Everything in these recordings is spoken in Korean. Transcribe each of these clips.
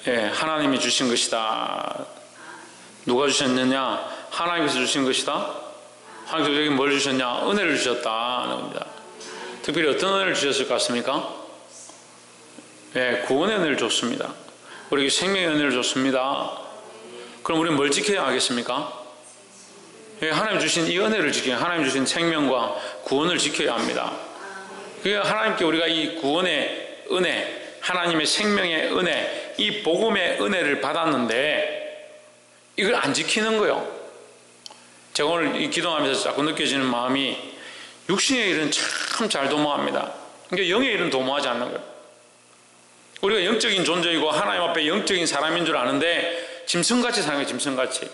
예, 하나님이 주신 것이다. 누가 주셨느냐? 하나님께서 주신 것이다. 하나님께서 우리에게 뭘 주셨냐? 은혜를 주셨다는 겁니다. 특별히 어떤 은혜를 주셨을 것 같습니까? 예, 구원의 은혜를 줬습니다. 우리에게 생명의 은혜를 줬습니다. 그럼 우리는 뭘 지켜야 하겠습니까? 예, 하나님 주신 이 은혜를 지켜야, 하나님 주신 생명과 구원을 지켜야 합니다. 그러니까 하나님께 우리가 이 구원의 은혜, 하나님의 생명의 은혜, 이 복음의 은혜를 받았는데 이걸 안 지키는 거예요. 제가 오늘 이 기도하면서 자꾸 느껴지는 마음이 육신의 일은 참 잘 도모합니다. 그러니까 영의 일은 도모하지 않는 거예요. 우리가 영적인 존재이고 하나님 앞에 영적인 사람인 줄 아는데 짐승같이 사는 거예요. 짐승같이.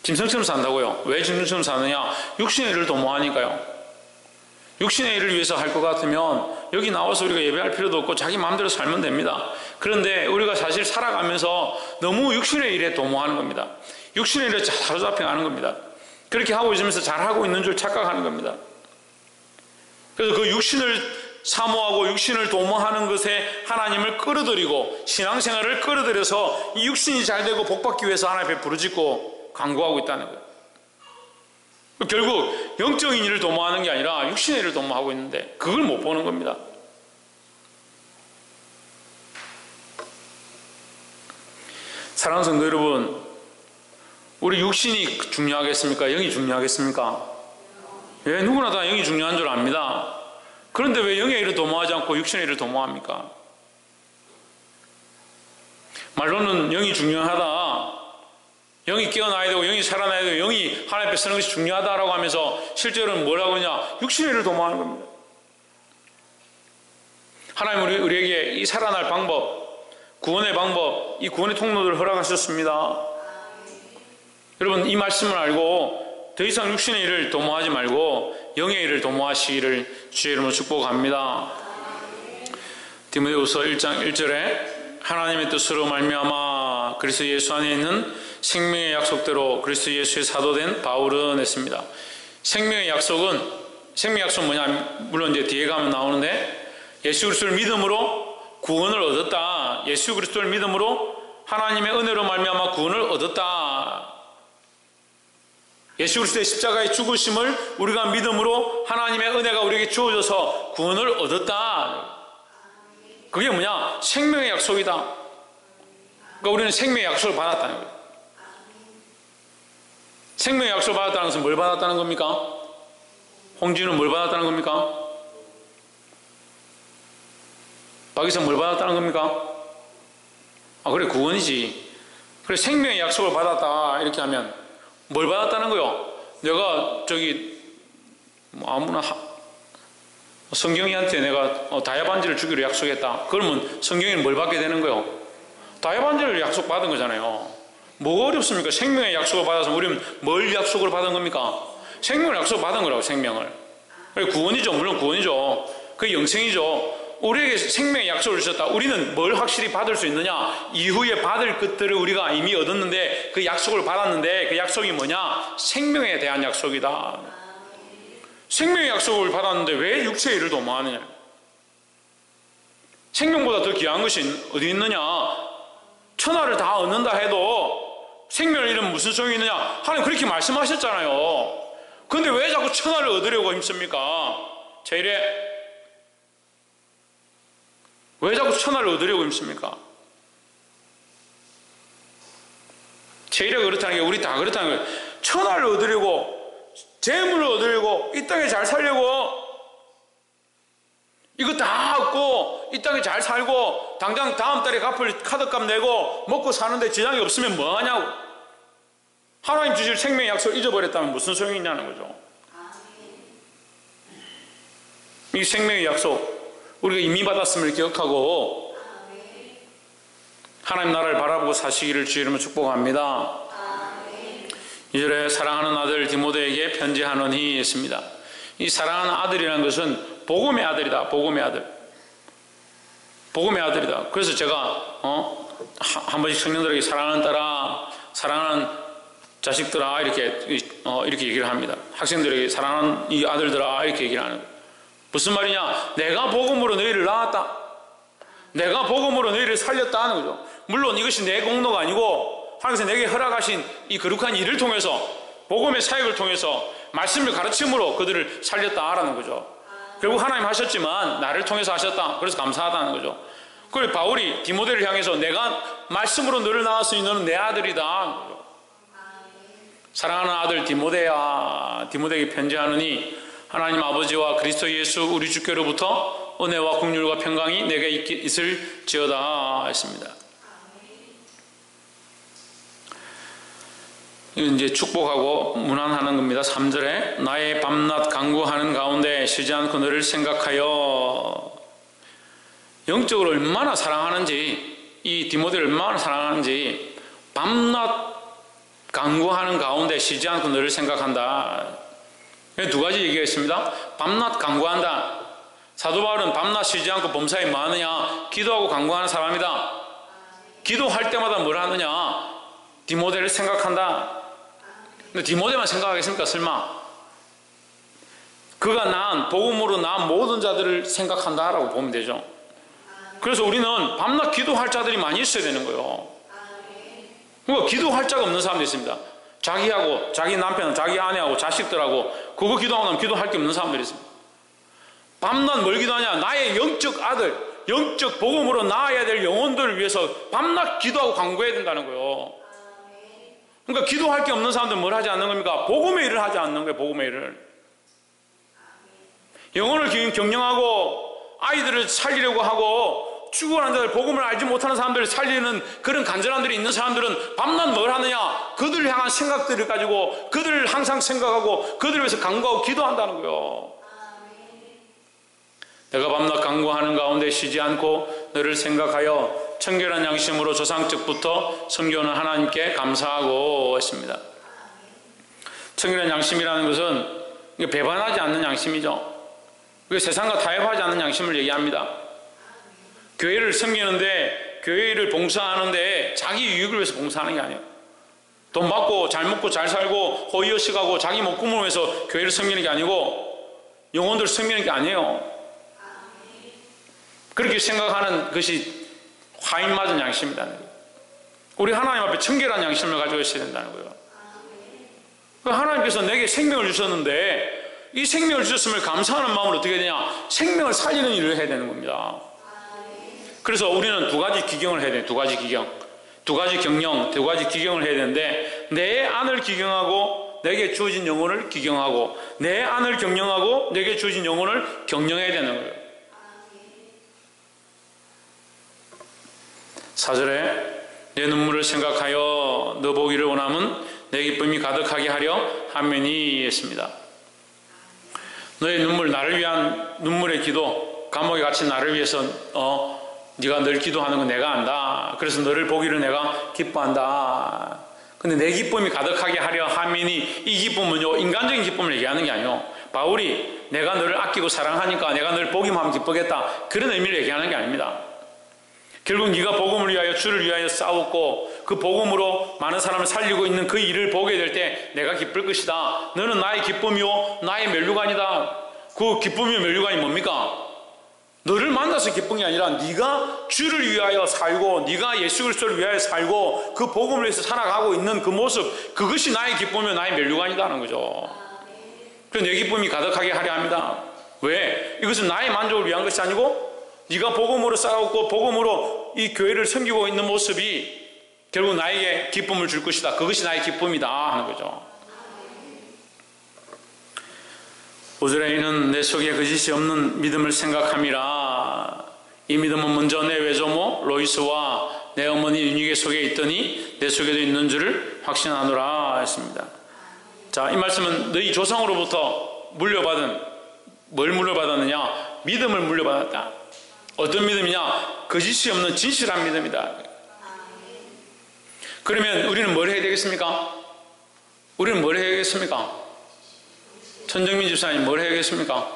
짐승처럼 산다고요. 왜 짐승처럼 사느냐? 육신의 일을 도모하니까요. 육신의 일을 위해서 할 것 같으면 여기 나와서 우리가 예배할 필요도 없고 자기 마음대로 살면 됩니다. 그런데 우리가 사실 살아가면서 너무 육신의 일에 도모하는 겁니다. 육신의 일에 사로잡혀 가는 겁니다. 그렇게 하고 있으면서 잘하고 있는 줄 착각하는 겁니다. 그래서 그 육신을 사모하고 육신을 도모하는 것에 하나님을 끌어들이고 신앙생활을 끌어들여서 이 육신이 잘 되고 복받기 위해서 하나님 앞에 부르짖고 간구하고 있다는 거예요. 결국 영적인 일을 도모하는 게 아니라 육신의 일을 도모하고 있는데 그걸 못 보는 겁니다. 사랑하는 성도 여러분, 우리 육신이 중요하겠습니까? 영이 중요하겠습니까? 예, 누구나 다 영이 중요한 줄 압니다. 그런데 왜 영의 일을 도모하지 않고 육신의 일을 도모합니까? 말로는 영이 중요하다, 영이 깨어나야 되고 영이 살아나야 되고 영이 하나님 앞에 서는 것이 중요하다라고 하면서 실제로는 뭐라고 하냐? 육신의 일을 도모하는 겁니다. 하나님 우리에게 이 살아날 방법, 구원의 방법, 이 구원의 통로들을 허락하셨습니다. 여러분, 이 말씀을 알고 더 이상 육신의 일을 도모하지 말고 영의 일을 도모하시기를 주의 이름으로 축복합니다. 디모데후서 1장 1절에 하나님의 뜻으로 말미암아 그리스도 예수 안에 있는 생명의 약속대로 그리스도 예수의 사도된 바울은 했습니다. 생명의 약속은 뭐냐? 물론 이제 뒤에 가면 나오는데 예수 그리스도를 믿음으로 구원을 얻었다. 예수 그리스도를 믿음으로 하나님의 은혜로 말미암아 구원을 얻었다. 예수 그리스도의 십자가의 죽으심을 우리가 믿음으로 하나님의 은혜가 우리에게 주어져서 구원을 얻었다. 그게 뭐냐? 생명의 약속이다. 그러니까 우리는 생명의 약속을 받았다는 거예요. 생명의 약속을 받았다는 것은 뭘 받았다는 겁니까? 홍진우는 뭘 받았다는 겁니까? 박이선 뭘 받았다는 겁니까? 아, 그래, 구원이지. 그래, 생명의 약속을 받았다 이렇게 하면 뭘 받았다는 거요? 내가 아무나 성경이한테 내가 다이아 반지를 주기로 약속했다. 그러면 성경이는 뭘 받게 되는 거요? 다이아 반지를 약속받은 거잖아요. 뭐가 어렵습니까? 생명의 약속을 받아서 우리는 뭘 약속을 받은 겁니까? 생명을 약속받은 거라고, 생명을. 구원이죠. 물론 구원이죠. 그게 영생이죠. 우리에게 생명의 약속을 주셨다. 우리는 뭘 확실히 받을 수 있느냐? 이후에 받을 것들을 우리가 이미 얻었는데 그 약속을 받았는데 그 약속이 뭐냐? 생명에 대한 약속이다. 생명의 약속을 받았는데 왜 육체의 일을 도모하느냐? 생명보다 더 귀한 것이 어디 있느냐? 천하를 다 얻는다 해도 생명을 잃으면 무슨 소용이 있느냐? 하나님 그렇게 말씀하셨잖아요. 그런데 왜 자꾸 천하를 얻으려고 힘씁니까? 제1에 왜 자꾸 천하를 얻으려고 힘씁니까? 제1에 그렇다는 게 우리 다 그렇다는 거예요. 천하를 얻으려고, 재물을 얻으려고, 이 땅에 잘 살려고, 이거 다 얻고 이 땅에 잘 살고 당장 다음 달에 갚을 카드값 내고 먹고 사는데 지장이 없으면 뭐 하냐고. 하나님 주실 생명의 약속을 잊어버렸다면 무슨 소용이 있냐는 거죠. 이 생명의 약속 우리가 이미 받았음을 기억하고 하나님 나라를 바라보고 사시기를 주의 이름으로 축복합니다. 2절에 사랑하는 아들 디모데에게 편지하노니 했습니다. 이 사랑하는 아들이라는 것은 복음의 아들이다. 복음의 아들. 복음의 아들이다. 그래서 제가 한 번씩 청년들에게 사랑하는 딸아, 사랑하는 자식들아 이렇게 얘기를 합니다. 학생들에게 사랑하는 이 아들들아 이렇게 얘기를 하는 거예요. 무슨 말이냐? 내가 복음으로 너희를 낳았다. 내가 복음으로 너희를 살렸다는 거죠. 물론 이것이 내 공로가 아니고 하나님께서 내게 허락하신 이 거룩한 일을 통해서, 복음의 사역을 통해서, 말씀을 가르침으로 그들을 살렸다라는 거죠. 결국 하나님 하셨지만 나를 통해서 하셨다. 그래서 감사하다는 거죠. 그리고 바울이 디모데를 향해서 내가 말씀으로 너를 낳았으니 너는 내 아들이다. 사랑하는 아들 디모데야, 디모데에게 편지하느니 하나님 아버지와 그리스도 예수 우리 주께로부터 은혜와 긍휼과 평강이 내게 있을지어다 했습니다. 이건 이제 축복하고 문안하는 겁니다. 3절에 나의 밤낮 간구하는 가운데 쉬지 않고 너를 생각하여, 영적으로 얼마나 사랑하는지, 이 디모데를 얼마나 사랑하는지, 밤낮 간구하는 가운데 쉬지 않고 너를 생각한다. 두 가지 얘기가 있습니다. 밤낮 간구한다. 사도 바울은 밤낮 쉬지 않고 범사에 뭐 하느냐? 기도하고 간구하는 사람이다. 기도할 때마다 뭘 하느냐? 디모데를 생각한다. 근데 디모데만 생각하겠습니까? 설마. 그가 낳은, 복음으로 낳은 모든 자들을 생각한다라고 보면 되죠. 그래서 우리는 밤낮 기도할 자들이 많이 있어야 되는 거예요. 그러니까 기도할 자가 없는 사람도 있습니다. 자기하고, 자기 남편, 자기 아내하고, 자식들하고 그거 기도하고 나면 기도할 게 없는 사람들이 있습니다. 밤낮 뭘 기도하냐? 나의 영적 아들, 영적 복음으로 낳아야 될 영혼들을 위해서 밤낮 기도하고 간구해야 된다는 거예요. 그러니까 기도할 게 없는 사람들은 뭘 하지 않는 겁니까? 복음의 일을 하지 않는 거예요. 복음의 일을. 영혼을 경영하고 아이들을 살리려고 하고 죽어가는 자들, 복음을 알지 못하는 사람들을 살리는 그런 간절함들이 있는 사람들은 밤낮 뭘 하느냐? 그들을 향한 생각들을 가지고 그들을 항상 생각하고 그들을 위해서 간구하고 기도한다는 거예요. 내가 밤낮 간구하는 가운데 쉬지 않고 너를 생각하여 청결한 양심으로 조상적부터 섬겨오는 하나님께 감사하고 했습니다. 청결한 양심이라는 것은 배반하지 않는 양심이죠. 세상과 타협하지 않는 양심을 얘기합니다. 교회를 섬기는데, 교회를 봉사하는데 자기 유익을 위해서 봉사하는 게 아니에요. 돈 받고 잘 먹고 잘 살고 호의호식하고 자기 목숨을 위해서 교회를 섬기는 게 아니고 영혼들을 섬기는 게 아니에요. 그렇게 생각하는 것이 화인 맞은 양심이라는 거예요. 우리 하나님 앞에 청결한 양심을 가지고 있어야 된다는 거예요. 하나님께서 내게 생명을 주셨는데 이 생명을 주셨음을 감사하는 마음으로 어떻게 되냐? 생명을 살리는 일을 해야 되는 겁니다. 그래서 우리는 두 가지 기경을 해야 돼요. 두 가지 기경. 두 가지 경영, 두 가지 기경을 해야 되는데 내 안을 기경하고 내게 주어진 영혼을 기경하고 내 안을 경영하고 내게 주어진 영혼을 경영해야 되는 거예요. 4절에 내 눈물을 생각하여 너 보기를 원함은 내 기쁨이 가득하게 하려 함이니 했습니다. 너의 눈물, 나를 위한 눈물의 기도, 감옥에 갇힌 나를 위해서 네가 늘 기도하는 건 내가 안다. 그래서 너를 보기를 내가 기뻐한다. 근데 내 기쁨이 가득하게 하려 함이니, 이 기쁨은요 인간적인 기쁨을 얘기하는 게 아니에요. 바울이 내가 너를 아끼고 사랑하니까 내가 너를 보기만 하면 기쁘겠다, 그런 의미를 얘기하는 게 아닙니다. 결국 네가 복음을 위하여 주를 위하여 싸웠고 그 복음으로 많은 사람을 살리고 있는 그 일을 보게 될 때 내가 기쁠 것이다. 너는 나의 기쁨이요 나의 면류관이다. 그 기쁨이요 면류관이 뭡니까? 너를 만나서 기쁜 게 아니라 네가 주를 위하여 살고 네가 예수 그리스도를 위하여 살고 그 복음을 위해서 살아가고 있는 그 모습, 그것이 나의 기쁨이요 나의 면류관이다는 거죠. 그래서 내 기쁨이 가득하게 하려 합니다. 왜? 이것은 나의 만족을 위한 것이 아니고 네가 복음으로 싸웠고 복음으로 이 교회를 섬기고 있는 모습이 결국 나에게 기쁨을 줄 것이다. 그것이 나의 기쁨이다 하는 거죠. 5절에 이는 내 속에 거짓이 없는 믿음을 생각함이라. 이 믿음은 먼저 내 외조모 로이스와 내 어머니 유니게 속에 있더니 내 속에도 있는 줄을 확신하노라 했습니다. 자, 이 말씀은 너희 조상으로부터 물려받은, 뭘 물려받았느냐? 믿음을 물려받았다. 어떤 믿음이냐? 거짓이 없는 진실한 믿음이다. 그러면 우리는 뭘 해야 되겠습니까? 우리는 뭘 해야겠습니까? 천정민 집사님 뭘 해야겠습니까?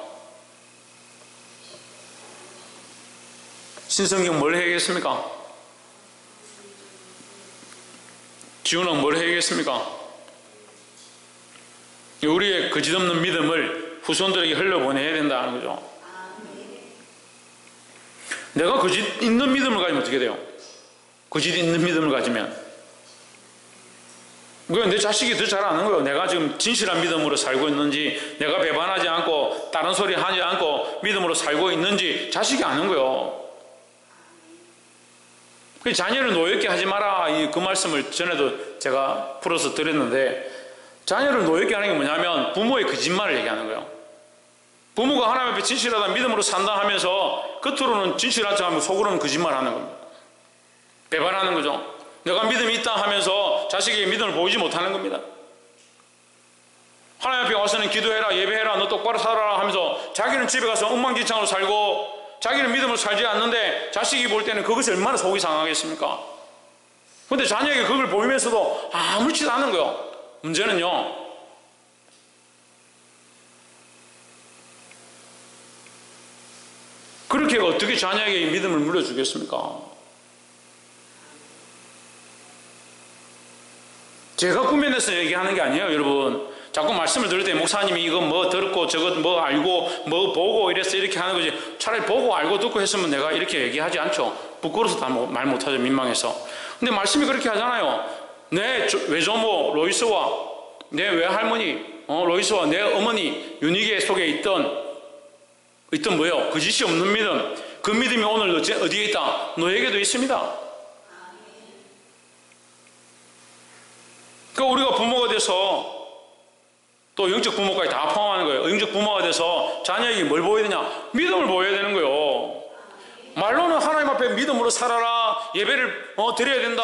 신성경 뭘 해야겠습니까? 지훈은 뭘 해야겠습니까? 우리의 거짓없는 믿음을 후손들에게 흘려보내야 된다는 거죠. 내가 거짓 있는 믿음을 가지면 어떻게 돼요? 거짓 있는 믿음을 가지면 내 자식이 더 잘 아는 거예요. 내가 지금 진실한 믿음으로 살고 있는지, 내가 배반하지 않고 다른 소리 하지 않고 믿음으로 살고 있는지 자식이 아는 거예요. 자녀를 노엽게 하지 마라, 그 말씀을 전에도 제가 풀어서 드렸는데, 자녀를 노엽게 하는 게 뭐냐면 부모의 거짓말을 얘기하는 거예요. 부모가 하나님 앞에 진실하다 믿음으로 산다 하면서 겉으로는 진실한 척하면 속으로는 거짓말하는 겁니다. 배반하는 거죠. 내가 믿음이 있다 하면서 자식에게 믿음을 보이지 못하는 겁니다. 하나님 앞에 와서는 기도해라, 예배해라, 너 똑바로 살아라 하면서 자기는 집에 가서 엉망진창으로 살고 자기는 믿음으로 살지 않는데 자식이 볼 때는 그것이 얼마나 속이 상하겠습니까? 그런데 자녀에게 그걸 보이면서도 아무렇지도 않은 거예요. 문제는요, 그렇게 어떻게 자녀에게 믿음을 물려주겠습니까? 제가 꾸며내서 얘기하는 게 아니에요, 여러분. 자꾸 말씀을 들을 때 목사님이 이거 뭐 들었고 저것 뭐 알고 뭐 보고 이래서 이렇게 하는 거지, 차라리 보고 알고 듣고 했으면 내가 이렇게 얘기하지 않죠. 부끄러워서 다 말 못하죠, 민망해서. 근데 말씀이 그렇게 하잖아요. 내 외조모 로이스와 내 외할머니 로이스와 내 어머니 유니게 속에 있던 뭐예요? 거짓이 없는 믿음. 그 믿음이 오늘 어디에 있다? 너에게도 있습니다. 그러니까 우리가 부모가 돼서, 또 영적 부모까지 다 포함하는 거예요. 영적 부모가 돼서 자녀에게 뭘 보여야 되냐? 믿음을 보여야 되는 거예요. 말로는 하나님 앞에 믿음으로 살아라, 예배를 드려야 된다,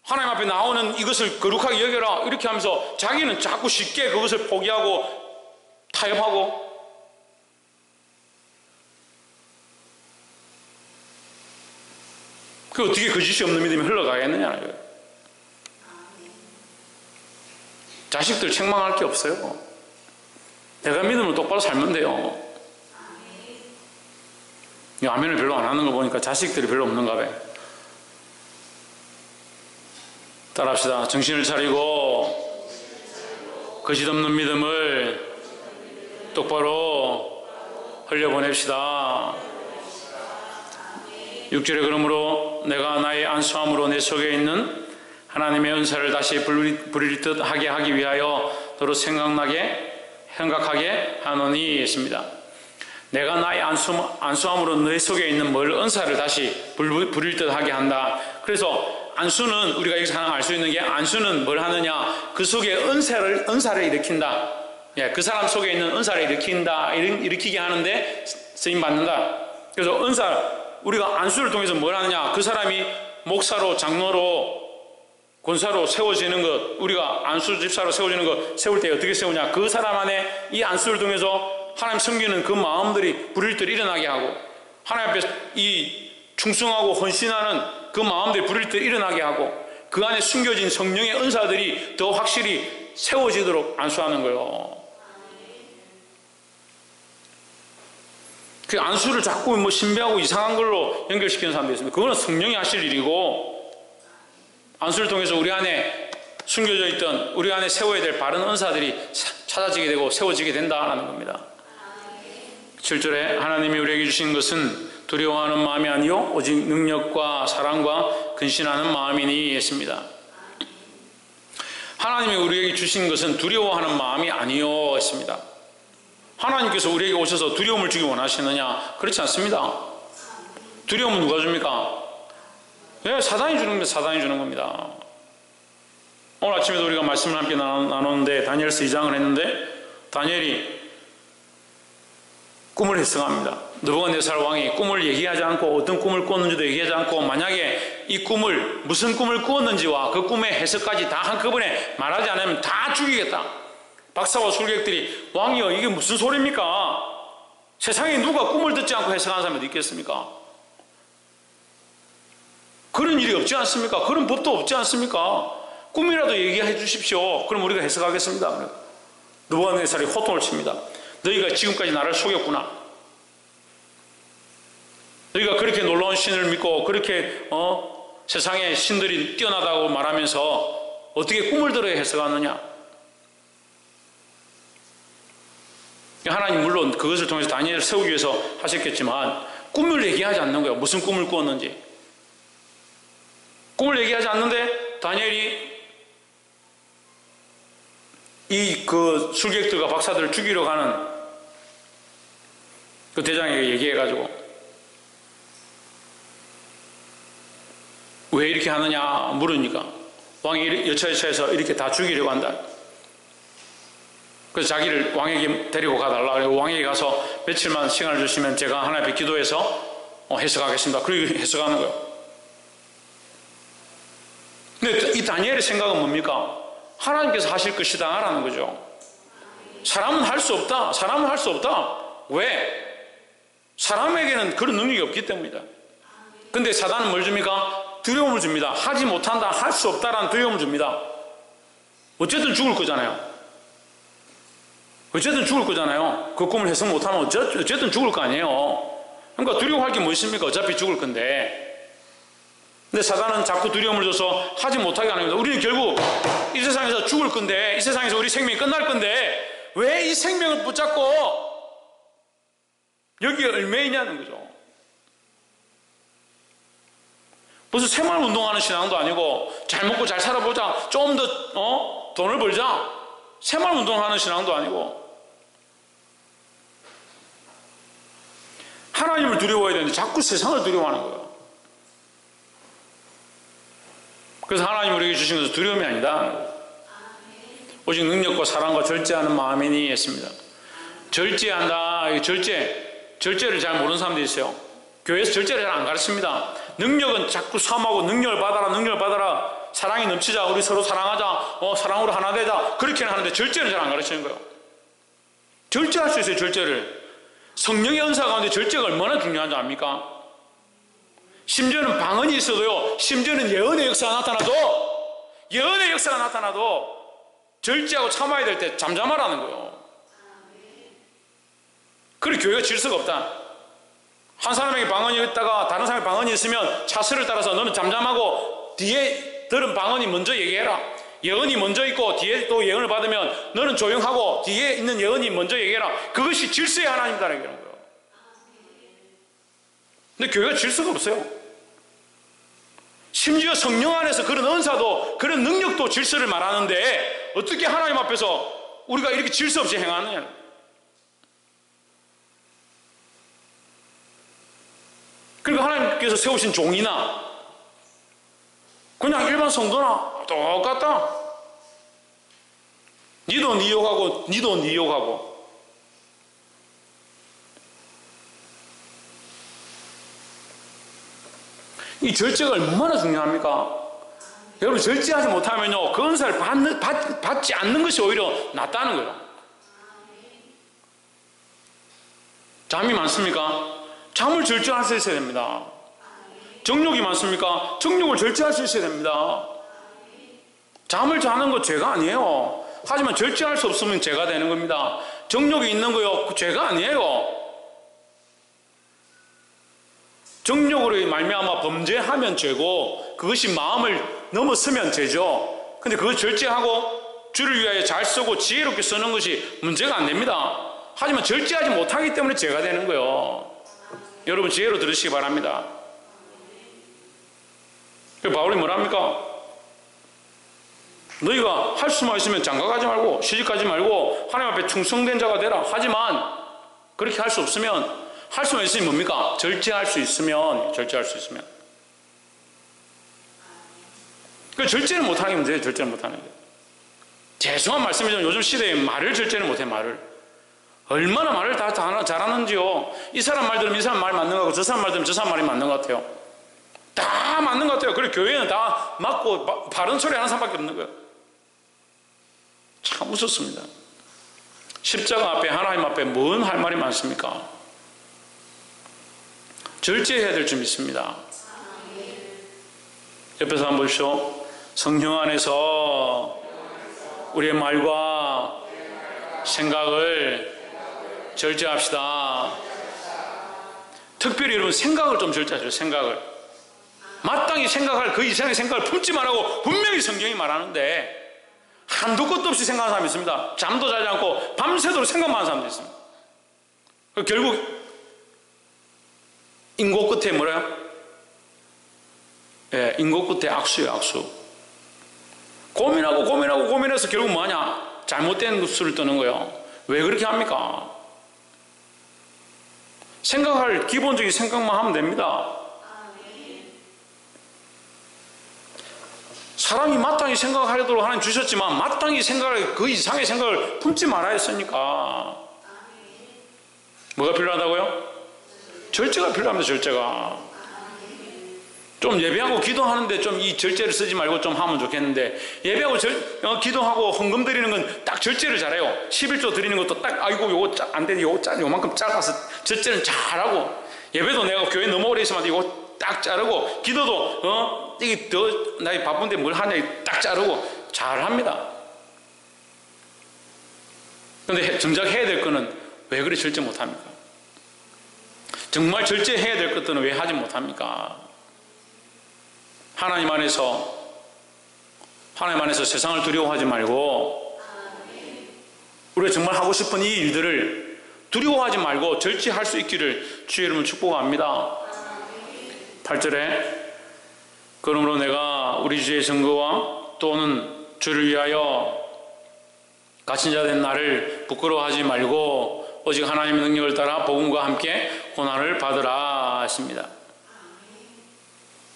하나님 앞에 나오는 이것을 거룩하게 여겨라, 이렇게 하면서 자기는 자꾸 쉽게 그것을 포기하고 타협하고, 그 어떻게 거짓이 없는 믿음이 흘러가겠느냐는 거예요. 자식들 책망할 게 없어요. 내가 믿음을 똑바로 살면 돼요. 이 아멘을 별로 안 하는 거 보니까 자식들이 별로 없는가 봐요. 따라합시다. 정신을 차리고 거짓 없는 믿음을 똑바로 흘려보냅시다. 6절에 그러므로 내가 나의 안수함으로 내 속에 있는 하나님의 은사를 다시 부릴 듯 하게 하기 위하여 더러 생각하게 하노니 했습니다. 내가 나의 안수함으로 내 속에 있는 은사를 다시 부릴 듯 하게 한다. 그래서 안수는, 우리가 여기서 하나 알 수 있는 게, 안수는 뭘 하느냐? 그 속에 은사를 일으킨다. 예, 그 사람 속에 있는 은사를 일으키게 하는데 쓰임 받는다. 그래서 우리가 안수를 통해서 뭘 하느냐? 그 사람이 목사로, 장로로, 권사로 세워지는 것, 우리가 안수 집사로 세워지는 것, 세울 때 어떻게 세우냐? 그 사람 안에 이 안수를 통해서 하나님 섬기는 그 마음들이 불일 듯 일어나게 하고, 하나님 앞에 이 충성하고 헌신하는 그 마음들이 불일 듯 일어나게 하고, 그 안에 숨겨진 성령의 은사들이 더 확실히 세워지도록 안수하는 거예요. 그 안수를 자꾸 신비하고 이상한 걸로 연결시키는 사람들이 있습니다. 그거는 성령이 하실 일이고, 안수를 통해서 우리 안에 숨겨져 있던, 우리 안에 세워야 될 바른 은사들이 찾아지게 되고 세워지게 된다라는 겁니다. 7절에 하나님이 우리에게 주신 것은 두려워하는 마음이 아니요 오직 능력과 사랑과 근신하는 마음이니 했습니다. 하나님이 우리에게 주신 것은 두려워하는 마음이 아니요 했습니다. 하나님께서 우리에게 오셔서 두려움을 주기 원하시느냐? 그렇지 않습니다. 두려움은 누가 줍니까? 네, 사단이 주는 겁니다. 사단이 주는 겁니다. 오늘 아침에도 우리가 말씀을 함께 나눴는데, 다니엘서 2장을 했는데, 다니엘이 꿈을 해석합니다. 느부갓네살 왕이 꿈을 얘기하지 않고, 어떤 꿈을 꾸었는지도 얘기하지 않고, 만약에 이 꿈을, 무슨 꿈을 꾸었는지와 그 꿈의 해석까지 다 한꺼번에 말하지 않으면 다 죽이겠다. 박사와 술객들이, 왕이여 이게 무슨 소리입니까? 세상에 누가 꿈을 듣지 않고 해석하는 사람이 있겠습니까? 그런 일이 없지 않습니까? 그런 법도 없지 않습니까? 꿈이라도 얘기해 주십시오. 그럼 우리가 해석하겠습니다. 느부갓네살이 호통을 칩니다. 너희가 지금까지 나를 속였구나. 너희가 그렇게 놀라운 신을 믿고 그렇게 세상에 신들이 뛰어나다고 말하면서 어떻게 꿈을 들어야 해석하느냐? 하나님 물론 그것을 통해서 다니엘을 세우기 위해서 하셨겠지만, 꿈을 얘기하지 않는 거예요. 무슨 꿈을 꾸었는지. 꿈을 얘기하지 않는데 다니엘이 그 술객들과 박사들을 죽이러 가는 그 대장에게 얘기해가지고 왜 이렇게 하느냐 물으니까 왕이 여차여차해서 이렇게 다 죽이려고 한다. 그래서 자기를 왕에게 데리고 가달라. 그리고 왕에게 가서 며칠만 시간을 주시면 제가 하나님 앞에 기도해서 해석하겠습니다. 그리고 해석하는 거예요. 근데 이 다니엘의 생각은 뭡니까? 하나님께서 하실 것이다 라는 거죠. 사람은 할 수 없다. 사람은 할 수 없다. 왜? 사람에게는 그런 능력이 없기 때문이다. 근데 사단은 뭘 줍니까? 두려움을 줍니다. 하지 못한다, 할 수 없다라는 두려움을 줍니다. 어쨌든 죽을 거잖아요. 어쨌든 죽을 거잖아요. 그 꿈을 해석 못하면 어쨌든 죽을 거 아니에요. 그러니까 두려워할 게 뭐 있습니까? 어차피 죽을 건데. 근데 사단은 자꾸 두려움을 줘서 하지 못하게 하는 겁니다. 우리는 결국 이 세상에서 죽을 건데, 이 세상에서 우리 생명이 끝날 건데 왜 이 생명을 붙잡고 여기에 얽매이냐는 거죠. 무슨 새마을 운동하는 신앙도 아니고 잘 먹고 잘 살아보자, 좀 더 돈을 벌자, 새마을 운동하는 신앙도 아니고 하나님을 두려워해야 되는데 자꾸 세상을 두려워하는 거예요. 그래서 하나님 우리에게 주신 것은 두려움이 아니다. 오직 능력과 사랑과 절제하는 마음이니 했습니다. 절제한다. 절제를 잘 모르는 사람들이 있어요. 교회에서 절제를 잘 안 가르칩니다. 능력은 자꾸 삼하고 능력을 받아라, 능력을 받아라, 사랑이 넘치자, 우리 서로 사랑하자, 사랑으로 하나 되자, 그렇게는 하는데 절제는 잘 안 가르치는 거예요. 절제할 수 있어요. 절제를. 성령의 은사 가운데 절제가 얼마나 중요한지 압니까? 심지어는 방언이 있어도요, 심지어는 예언의 역사가 나타나도 절제하고 참아야 될 때 잠잠하라는 거예요. 그래 교회가 질서가 없다. 한 사람에게 방언이 있다가 다른 사람에게 방언이 있으면 차수를 따라서 너는 잠잠하고 뒤에 들은 방언이 먼저 얘기해라. 예언이 먼저 있고 뒤에 또 예언을 받으면 너는 조용하고 뒤에 있는 예언이 먼저 얘기해라. 그것이 질서의 하나님이라는 거예요. 근데 교회가 질서가 없어요. 심지어 성령 안에서 그런 은사도 그런 능력도 질서를 말하는데 어떻게 하나님 앞에서 우리가 이렇게 질서 없이 행하느냐. 그러니까 하나님께서 세우신 종이나 그냥 일반 성도나 똑같다. 니도 니 욕하고 니도 니 욕하고. 이 절제가 얼마나 중요합니까? 여러분 절제하지 못하면요 그 은사를 받지 않는 것이 오히려 낫다는 거예요. 잠이 많습니까? 잠을 절제할 수 있어야 됩니다. 정욕이 많습니까? 정욕을 절제할 수 있어야 됩니다. 잠을 자는 거 죄가 아니에요. 하지만 절제할 수 없으면 죄가 되는 겁니다. 정욕이 있는 거요 그 죄가 아니에요. 정욕으로 말미암아 범죄하면 죄고 그것이 마음을 넘어서면 죄죠. 근데 그걸 절제하고 주를 위하여 잘 쓰고 지혜롭게 쓰는 것이 문제가 안 됩니다. 하지만 절제하지 못하기 때문에 죄가 되는 거예요. 여러분 지혜로 들으시기 바랍니다. 바울이 뭐랍니까? 너희가 할 수만 있으면 장가가지 말고 시집가지 말고 하나님 앞에 충성된 자가 되라. 하지만 그렇게 할 수 없으면 할 수만 있으면 뭡니까? 절제할 수 있으면. 그 절제를 못하는 게 문제예요. 절제를 못하는 게. 죄송한 말씀이지만 요즘 시대에 말을 절제를 못해. 말을 얼마나 말을 다 잘하는지요. 이 사람 말 들으면 이 사람 말이 맞는 것 같고 저 사람 말 들으면 저 사람 말이 맞는 것 같아요. 다 맞는 것 같아요. 그리고 교회는 다 맞고 바른 소리 하는 사람밖에 없는 거예요. 참 무섭습니다. 십자가 앞에 하나님 앞에 뭔 할 말이 많습니까? 절제해야 될 줄 믿습니다. 옆에서 한번 보십시오. 성령 안에서 우리의 말과 생각을 절제합시다. 특별히 여러분 생각을 좀 절제하세요. 생각을 마땅히 생각할 그 이상의 생각을 품지 말라고 분명히 성경이 말하는데 한도 끝도 없이 생각하는 사람이 있습니다. 잠도 자지 않고 밤새도록 생각만 하는 사람도 있습니다. 결국 인고 끝에 뭐래요? 예, 인고 끝에 악수예요, 악수. 고민해서 결국 뭐하냐? 잘못된 수를 뜨는 거예요. 왜 그렇게 합니까? 생각할 기본적인 생각만 하면 됩니다. 사람이 마땅히 생각하도록 하나님 주셨지만 마땅히 생각할 그 이상의 생각을 품지 말아야 했으니까. 뭐가 필요하다고요? 절제가 필요합니다. 절제가. 좀 예배하고 기도하는데 좀 이 절제를 쓰지 말고 좀 하면 좋겠는데, 예배하고 기도하고 헌금 드리는 건 딱 절제를 잘해요. 11조 드리는 것도 딱 아이고 요거 안 되니 요만큼 작아서 절제는 잘하고, 예배도 내가 교회 너무 오래 있으면 이거 딱 자르고, 기도도 이게 더 나 바쁜데 뭘 하냐 딱 자르고 잘합니다. 그런데 정작 해야 될 거는 왜 그리 절제 못합니까? 정말 절제해야 될 것들은 왜 하지 못합니까? 하나님 안에서 세상을 두려워하지 말고, 우리가 정말 하고 싶은 이 일들을 두려워하지 말고 절제할 수 있기를 주의 이름으로 축복합니다. 8절에 그러므로 내가 우리 주의 증거와 또는 주를 위하여 갇힌 자 된 나를 부끄러워하지 말고 오직 하나님의 능력을 따라 복음과 함께 고난을 받으라 하십니다.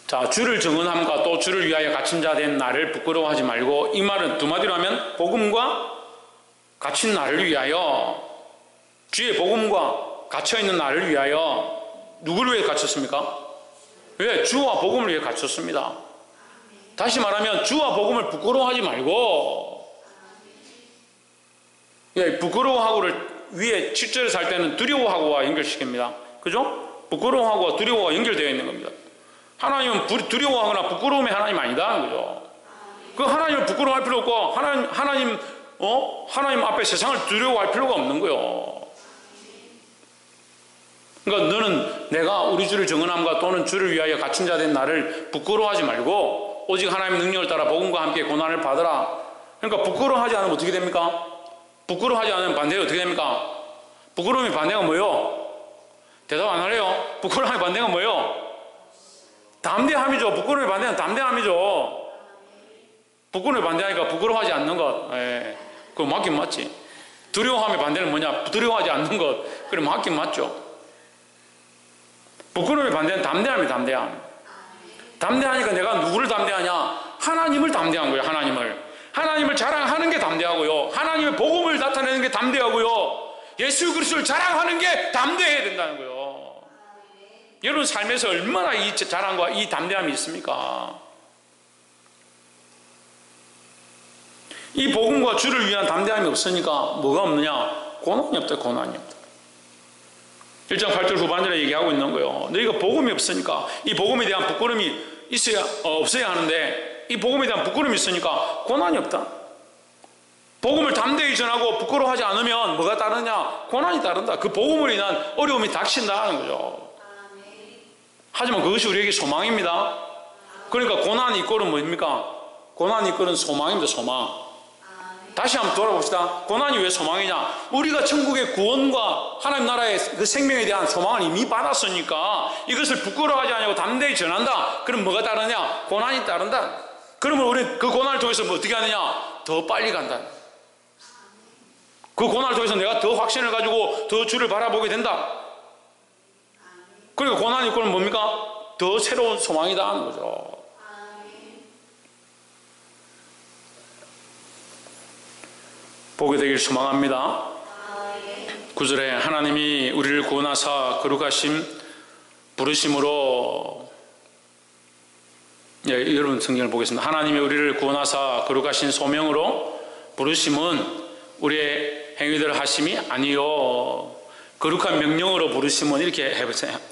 자, 주를 증언함과 또 주를 위하여 갇힌 자 된 나를 부끄러워하지 말고, 이 말은 두 마디로 하면 복음과 갇힌 나를 위하여, 주의 복음과 갇혀있는 나를 위하여. 누구를 위해 갇혔습니까? 왜? 주와 복음을 위해 갇혔습니다. 다시 말하면 주와 복음을 부끄러워하지 말고, 예, 부끄러워하고를 위에 7절에서 할 때는 두려워하고와 연결시킵니다. 그죠? 부끄러워하고와 두려워가 연결되어 있는 겁니다. 하나님은 두려워하거나 부끄러움이 하나님 아니다 하는 거죠. 그 하나님을 부끄러워할 필요 없고, 하나님 앞에 세상을 두려워할 필요가 없는 거예요. 그러니까 너는 내가 우리 주를 증언함과 또는 주를 위하여 갇힌 자 된 나를 부끄러워하지 말고 오직 하나님의 능력을 따라 복음과 함께 고난을 받으라. 그러니까 부끄러워하지 않으면 어떻게 됩니까? 부끄러워하지 않으면 반대가 어떻게 됩니까? 부끄러움의 반대가 뭐예요? 대답 안 하래요. 부끄러움의 반대가 뭐예요? 담대함이죠. 부끄러움의 반대는 담대함이죠. 부끄러움의 반대하니까 부끄러워하지 않는 것. 예. 그거 맞긴 맞지. 두려워함의 반대는 뭐냐? 두려워하지 않는 것. 그래, 맞긴 맞죠. 부끄러움의 반대는 담대함이 담대함. 담대하니까 내가 누구를 담대하냐? 하나님을 담대한 거예요. 하나님을 자랑하는 게 담대하고요. 하나님의 복음을 나타내는 게 담대하고요. 예수 그리스도를 자랑하는 게 담대해야 된다는 거예요. 여러분 삶에서 얼마나 이 자랑과 이 담대함이 있습니까? 이 복음과 주를 위한 담대함이 없으니까 뭐가 없느냐? 고난이 없다. 고난이 없다. 1장 8절 후반절에 얘기하고 있는 거예요. 너희가 복음이 없으니까, 이 복음에 대한 부끄러움이 없어야 하는데, 이 복음에 대한 부끄러움이 있으니까 고난이 없다. 복음을 담대히 전하고 부끄러워하지 않으면 뭐가 따르냐? 고난이 따른다. 그 복음으로 인한 어려움이 닥친다는 거죠. 하지만 그것이 우리에게 소망입니다. 그러니까 고난이 이꼴은 뭡니까? 고난이 이꼴은 소망입니다. 소망. 다시 한번 돌아봅시다. 고난이 왜 소망이냐? 우리가 천국의 구원과 하나님 나라의 그 생명에 대한 소망을 이미 받았으니까 이것을 부끄러워하지 않고 담대히 전한다. 그럼 뭐가 따르냐? 고난이 따른다. 그러면 우리는 그 고난을 통해서 뭐 어떻게 하느냐? 더 빨리 간다. 그 고난을 통해서 내가 더 확신을 가지고 더 주를 바라보게 된다. 그러니까 고난이 이꼴은 뭡니까? 더 새로운 소망이다 하는 거죠. 보게 되길 소망합니다. 9절에 하나님이 우리를 구원하사 거룩하심 부르심으로, 예, 여러분 성경을 보겠습니다. 하나님이 우리를 구원하사 거룩하신 소명으로 부르심은 우리의 행위대로 하심이 아니요 거룩한 명령으로 부르심은, 이렇게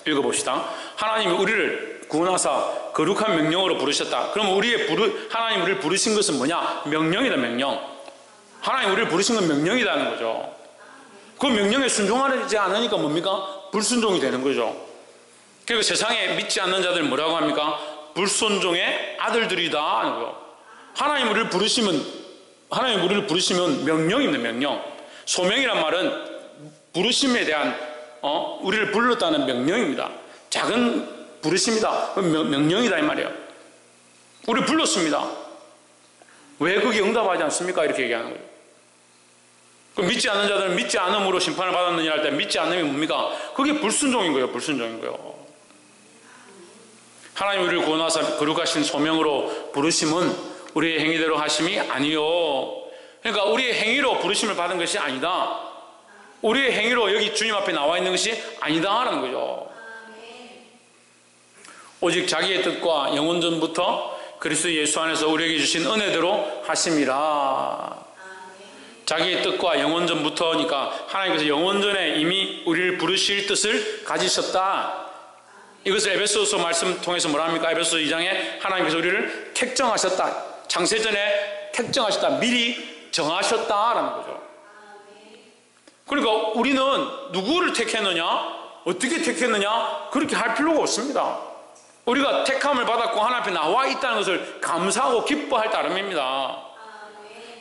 읽어봅시다. 하나님이 우리를 구원하사 거룩한 명령으로 부르셨다. 그럼 하나님 우리를 부르신 것은 뭐냐? 명령이다. 명령. 하나님 우리를 부르신 건 명령이라는 거죠. 그 명령에 순종하지 않으니까 뭡니까? 불순종이 되는 거죠. 그리고 세상에 믿지 않는 자들 뭐라고 합니까? 불순종의 아들들이다 하는 거예요. 하나님 우리를 부르시면 명령입니다. 명령. 소명이란 말은 부르심에 대한 우리를 불렀다는 명령입니다. 작은 부르심이다. 명령이다 이 말이에요. 우리 불렀습니다. 왜 그게 응답하지 않습니까? 이렇게 얘기하는 거예요. 그럼 믿지 않는 자들은 믿지 않음으로 심판을 받았느냐 할 때 믿지 않음이 뭡니까? 그게 불순종인 거예요. 불순종인 거예요. 하나님 우리를 구원하사 거룩하신 소명으로 부르심은 우리의 행위대로 하심이 아니요. 그러니까 우리의 행위로 부르심을 받은 것이 아니다. 우리의 행위로 여기 주님 앞에 나와 있는 것이 아니다라는 거죠. 오직 자기의 뜻과 영원전부터 그리스도 예수 안에서 우리에게 주신 은혜대로 하심이라. 자기의 뜻과 영원전부터니까 하나님께서 영원전에 이미 우리를 부르실 뜻을 가지셨다. 이것을 에베소서 말씀 통해서 뭐라 합니까? 에베소서 2장에 하나님께서 우리를 택정하셨다. 창세전에 택정하셨다. 미리 정하셨다라는 거죠. 그러니까 우리는 누구를 택했느냐? 어떻게 택했느냐? 그렇게 할 필요가 없습니다. 우리가 택함을 받았고 하나님 앞에 나와 있다는 것을 감사하고 기뻐할 따름입니다.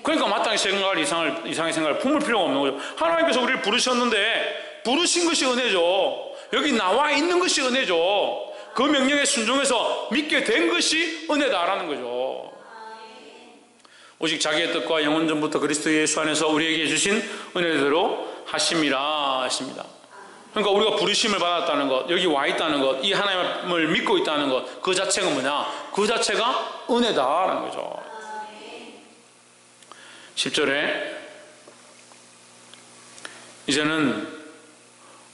그러니까 마땅히 생각할 이상의 생각을 품을 필요가 없는 거죠. 하나님께서 우리를 부르셨는데 부르신 것이 은혜죠. 여기 나와 있는 것이 은혜죠. 그 명령에 순종해서 믿게 된 것이 은혜다라는 거죠. 오직 자기의 뜻과 영원전부터 그리스도 예수 안에서 우리에게 주신 은혜대로 하심이라 하십니다. 그러니까 우리가 부르심을 받았다는 것, 여기 와 있다는 것, 이 하나님을 믿고 있다는 것, 그 자체가 뭐냐? 그 자체가 은혜다라는 거죠. 10절에 이제는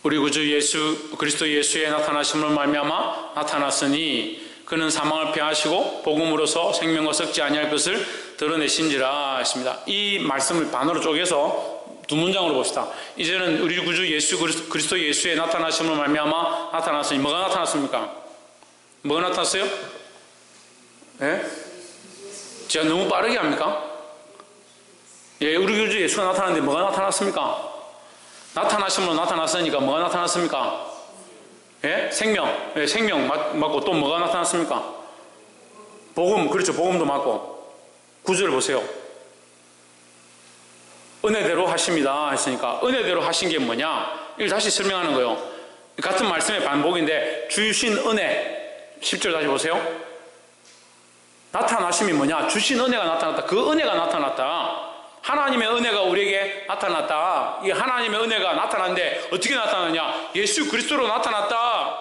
우리 구주 예수 그리스도 예수의 나타나심을 말미암아 나타났으니 그는 사망을 패하시고 복음으로서 생명과 썩지 아니할 것을 드러내신지라 하십니다. 이 말씀을 반으로 쪼개서 두 문장으로 봅시다. 이제는 우리 구주 예수 그리스도 예수의 나타나심을 말미암아 나타났으니 뭐가 나타났습니까? 뭐가 나타났어요? 예? 제가 너무 빠르게 합니까? 예, 우리 구주 예수가 나타났는데 뭐가 나타났습니까? 나타나심으로 나타났으니까 뭐가 나타났습니까? 예? 생명. 예, 생명 맞고 또 뭐가 나타났습니까? 복음. 그렇죠. 복음도 맞고. 구절을 보세요. 은혜대로 하십니다 했으니까 은혜대로 하신 게 뭐냐? 이걸 다시 설명하는 거예요. 같은 말씀의 반복인데 주신 은혜 10절 다시 보세요. 나타나심이 뭐냐? 주신 은혜가 나타났다. 그 은혜가 나타났다. 하나님의 은혜가 우리에게 나타났다. 이 하나님의 은혜가 나타났는데 어떻게 나타났냐? 예수 그리스도로 나타났다.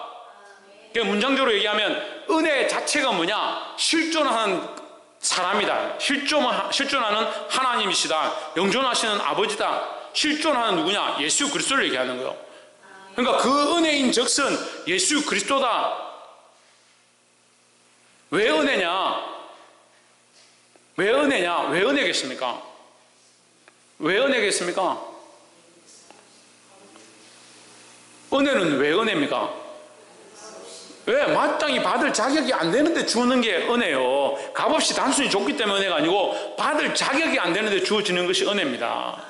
문장적으로 얘기하면 은혜 자체가 뭐냐? 실존하는 사람이다. 실존하는 하나님이시다. 영존하시는 아버지다. 실존하는 누구냐? 예수 그리스도를 얘기하는 거예요. 그러니까 그 은혜인 적은 예수 그리스도다. 왜 은혜냐? 왜 은혜냐? 왜 은혜겠습니까? 왜 은혜겠습니까? 은혜는 왜 은혜입니까? 왜? 마땅히 받을 자격이 안 되는데 주는 게 은혜요. 값없이 단순히 줬기 때문에 은혜가 아니고 받을 자격이 안 되는데 주어지는 것이 은혜입니다.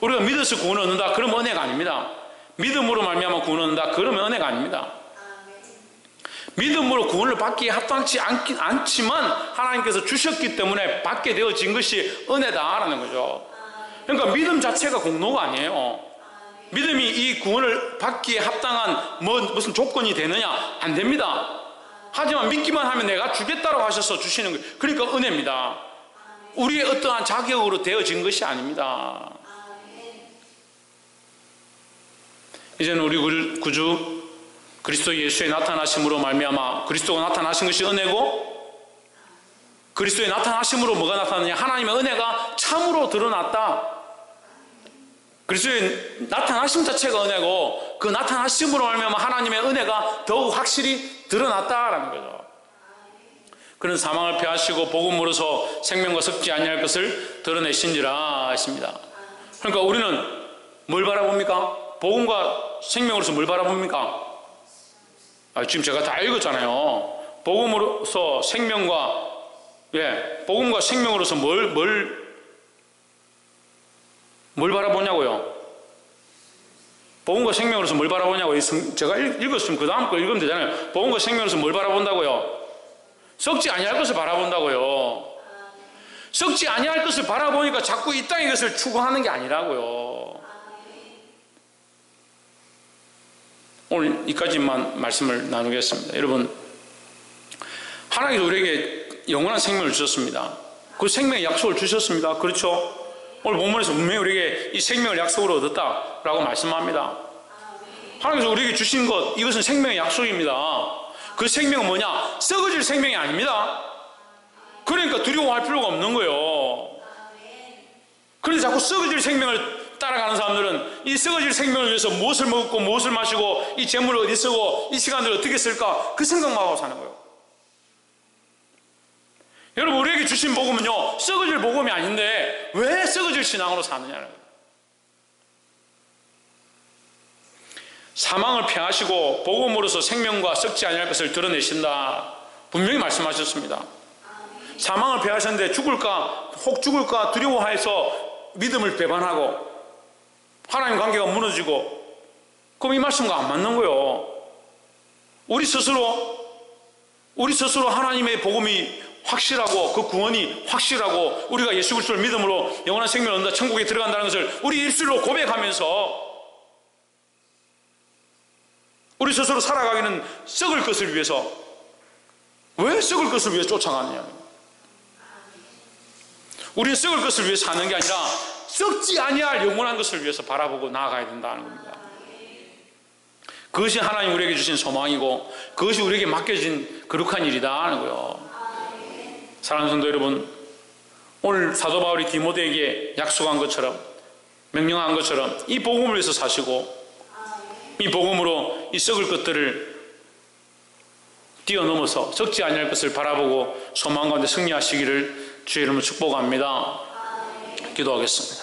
우리가 믿어서 구원을 얻는다. 그러면 은혜가 아닙니다. 믿음으로 말미암아 구원을 얻는다. 그러면 은혜가 아닙니다. 믿음으로 구원을 받기에 합당치 않지만 하나님께서 주셨기 때문에 받게 되어진 것이 은혜다라는 거죠. 그러니까 믿음 자체가 공로가 아니에요. 믿음이 이 구원을 받기에 합당한 무슨 조건이 되느냐? 안 됩니다. 하지만 믿기만 하면 내가 주겠다고 하셔서 주시는 거예요. 그러니까 은혜입니다. 우리의 어떠한 자격으로 되어진 것이 아닙니다. 이제는 우리 구주 그리스도 예수의 나타나심으로 말미암아 그리스도가 나타나신 것이 은혜고 그리스도의 나타나심으로 뭐가 나타나느냐? 하나님의 은혜가 참으로 드러났다. 그리스도의 나타나심 자체가 은혜고 그 나타나심으로 말미암아 하나님의 은혜가 더욱 확실히 드러났다라는 거죠. 그는 사망을 패하시고 복음으로서 생명과 섞지 아니할 것을 드러내신지라 하십니다. 그러니까 우리는 뭘 바라봅니까? 복음과 생명으로서 뭘 바라봅니까? 지금 제가 다 읽었잖아요. 복음으로서 생명과 복음과 생명으로서 뭘 바라보냐고요? 복음과 생명으로서 뭘 바라보냐고요? 제가 읽었으면 그 다음 거 읽으면 되잖아요. 복음과 생명으로서 뭘 바라본다고요? 썩지 아니할 것을 바라본다고요. 썩지 아니할 것을 바라보니까 자꾸 이 땅의 것을 추구하는 게 아니라고요. 오늘 이까지만 말씀을 나누겠습니다. 여러분, 하나님께서 우리에게 영원한 생명을 주셨습니다. 그 생명의 약속을 주셨습니다. 그렇죠? 오늘 본문에서 분명히 우리에게 이 생명을 약속으로 얻었다라고 말씀합니다. 하나님께서 우리에게 주신 것, 이것은 생명의 약속입니다. 그 생명은 뭐냐? 썩어질 생명이 아닙니다. 그러니까 두려워할 필요가 없는 거예요. 그런데 자꾸 썩어질 생명을 따라가는 사람들은 이 썩어질 생명을 위해서 무엇을 먹고 무엇을 마시고 이 재물을 어디 쓰고 이 시간을 어떻게 쓸까, 그 생각만 하고 사는 거예요. 여러분, 우리에게 주신 복음은요, 썩어질 복음이 아닌데 왜 썩어질 신앙으로 사느냐는 거예요. 사망을 패하시고 복음으로서 생명과 썩지 아니할 것을 드러내신다, 분명히 말씀하셨습니다. 사망을 패하셨는데 죽을까, 혹 죽을까 두려워해서 믿음을 배반하고 하나님 관계가 무너지고, 그럼 이 말씀과 안 맞는 거예요. 우리 스스로 하나님의 복음이 확실하고 그 구원이 확실하고 우리가 예수 그리스도를 믿음으로 영원한 생명을 얻는다, 천국에 들어간다는 것을 우리 입술로 고백하면서 우리 스스로 살아가기는 썩을 것을 위해서, 왜 썩을 것을 위해 쫓아가느냐. 우리는 썩을 것을 위해 사는 게 아니라 썩지 아니할 영원한 것을 위해서 바라보고 나아가야 된다는 겁니다. 그것이 하나님 우리에게 주신 소망이고 그것이 우리에게 맡겨진 거룩한 일이다 하는 거예요. 사랑하는 성도 여러분, 오늘 사도 바울이 디모데에게 약속한 것처럼, 명령한 것처럼 이 복음을 위해서 사시고 이 복음으로 이 썩을 것들을 뛰어넘어서 썩지 아니할 것을 바라보고 소망 가운데 승리하시기를 주의 이름으로 축복합니다. 기도하겠습니다.